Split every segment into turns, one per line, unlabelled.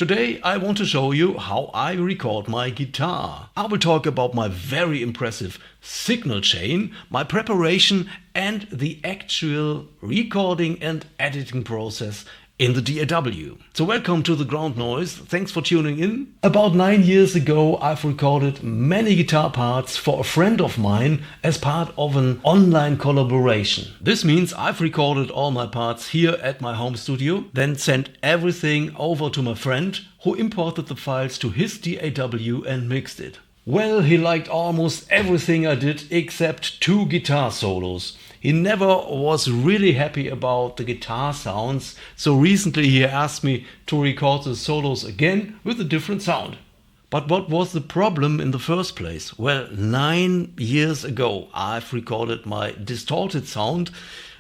Today I want to show you how I record my guitar. I will talk about my very impressive signal chain, my preparation and the actual recording and editing process in the DAW. So welcome to the Ground Noise, thanks for tuning in. About 9 years ago I've recorded many guitar parts for a friend of mine as part of an online collaboration. This means I've recorded all my parts here at my home studio, then sent everything over to my friend who imported the files to his DAW and mixed it. Well, he liked almost everything I did except 2 guitar solos. He never was really happy about the guitar sounds, so recently he asked me to record the solos again with a different sound. But what was the problem in the first place? Well, 9 years ago I've recorded my distorted sound,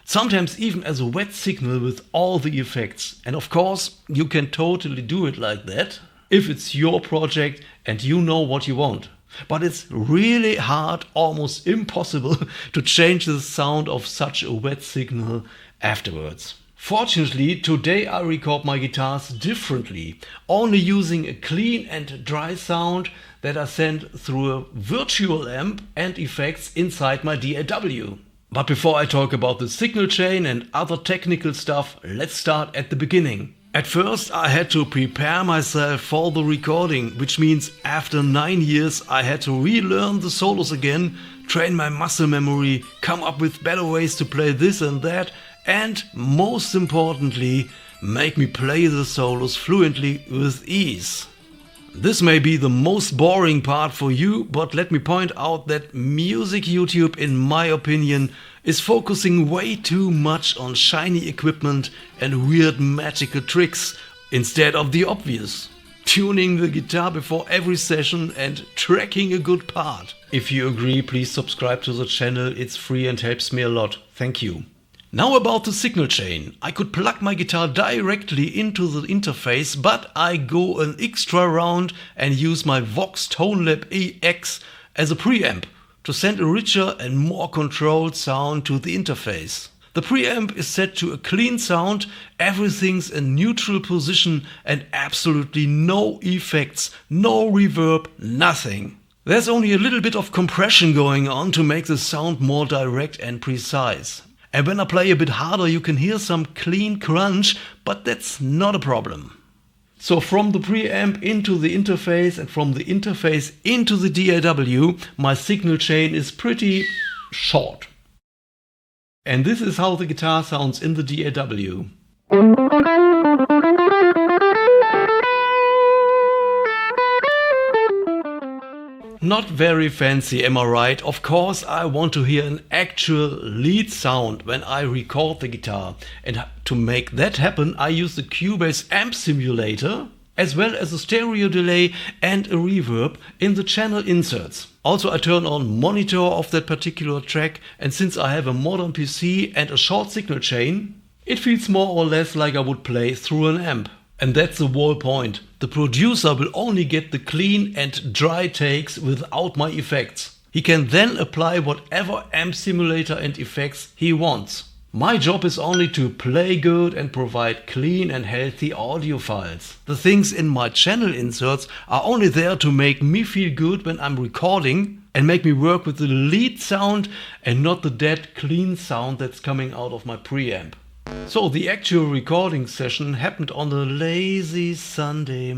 sometimes even as a wet signal with all the effects. And of course, you can totally do it like that if it's your project and you know what you want. But it's really hard, almost impossible, to change the sound of such a wet signal afterwards. Fortunately, today I record my guitars differently, only using a clean and dry sound that I send through a virtual amp and effects inside my DAW. But before I talk about the signal chain and other technical stuff, let's start at the beginning. At first I had to prepare myself for the recording, which means after 9 years I had to relearn the solos again, train my muscle memory, come up with better ways to play this and that, and most importantly, make me play the solos fluently with ease. This may be the most boring part for you, but let me point out that music YouTube, in my opinion, is focusing way too much on shiny equipment and weird magical tricks instead of the obvious. Tuning the guitar before every session and tracking a good part. If you agree, please subscribe to the channel, it's free and helps me a lot. Thank you. Now about the signal chain. I could plug my guitar directly into the interface, but I go an extra round and use my Vox Tonelab EX as a preamp to send a richer and more controlled sound to the interface. The preamp is set to a clean sound, everything's in neutral position and absolutely no effects, no reverb, nothing. There's only a little bit of compression going on to make the sound more direct and precise. And when I play a bit harder you can hear some clean crunch, but that's not a problem. So from the preamp into the interface and from the interface into the DAW, my signal chain is pretty short. And this is how the guitar sounds in the DAW. Not very fancy, am I right? Of course I want to hear an actual lead sound when I record the guitar. And to make that happen I use the Cubase amp simulator as well as a stereo delay and a reverb in the channel inserts. Also I turn on monitor of that particular track, and since I have a modern PC and a short signal chain, it feels more or less like I would play through an amp. And that's the whole point. The producer will only get the clean and dry takes without my effects. He can then apply whatever amp simulator and effects he wants. My job is only to play good and provide clean and healthy audio files. The things in my channel inserts are only there to make me feel good when I'm recording and make me work with the lead sound and not the dead clean sound that's coming out of my preamp. So the actual recording session happened on a lazy Sunday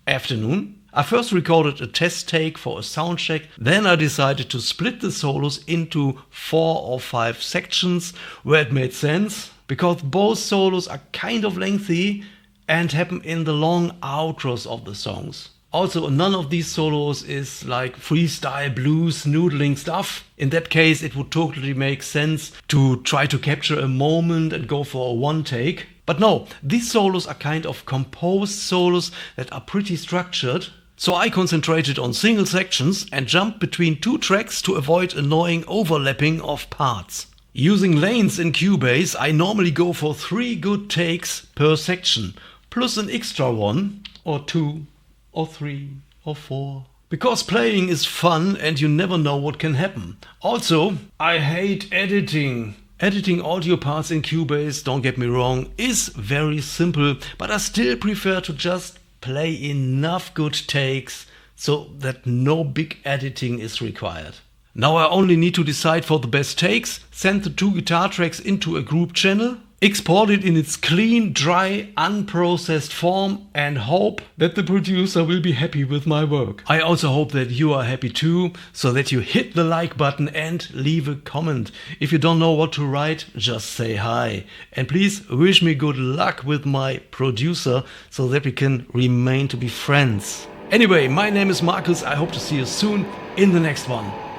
afternoon. I first recorded a test take for a sound check, then I decided to split the solos into 4 or 5 sections where it made sense, because both solos are kind of lengthy and happen in the long outros of the songs. Also, none of these solos is like freestyle blues noodling stuff. In that case it would totally make sense to try to capture a moment and go for a one take. But no, these solos are kind of composed solos that are pretty structured. So I concentrated on single sections and jumped between 2 tracks to avoid annoying overlapping of parts. Using lanes in Cubase I normally go for 3 good takes per section, plus an extra 1 or 2 or 3 or 4. Because playing is fun and you never know what can happen. Also, I hate editing. Editing audio parts in Cubase, don't get me wrong, is very simple, but I still prefer to just play enough good takes so that no big editing is required. Now I only need to decide for the best takes, send the 2 guitar tracks into a group channel, export it in its clean, dry, unprocessed form and hope that the producer will be happy with my work. I also hope that you are happy too, so that you hit the like button and leave a comment. If you don't know what to write, just say hi. And please wish me good luck with my producer so that we can remain to be friends. Anyway, my name is Markus. I hope to see you soon in the next one.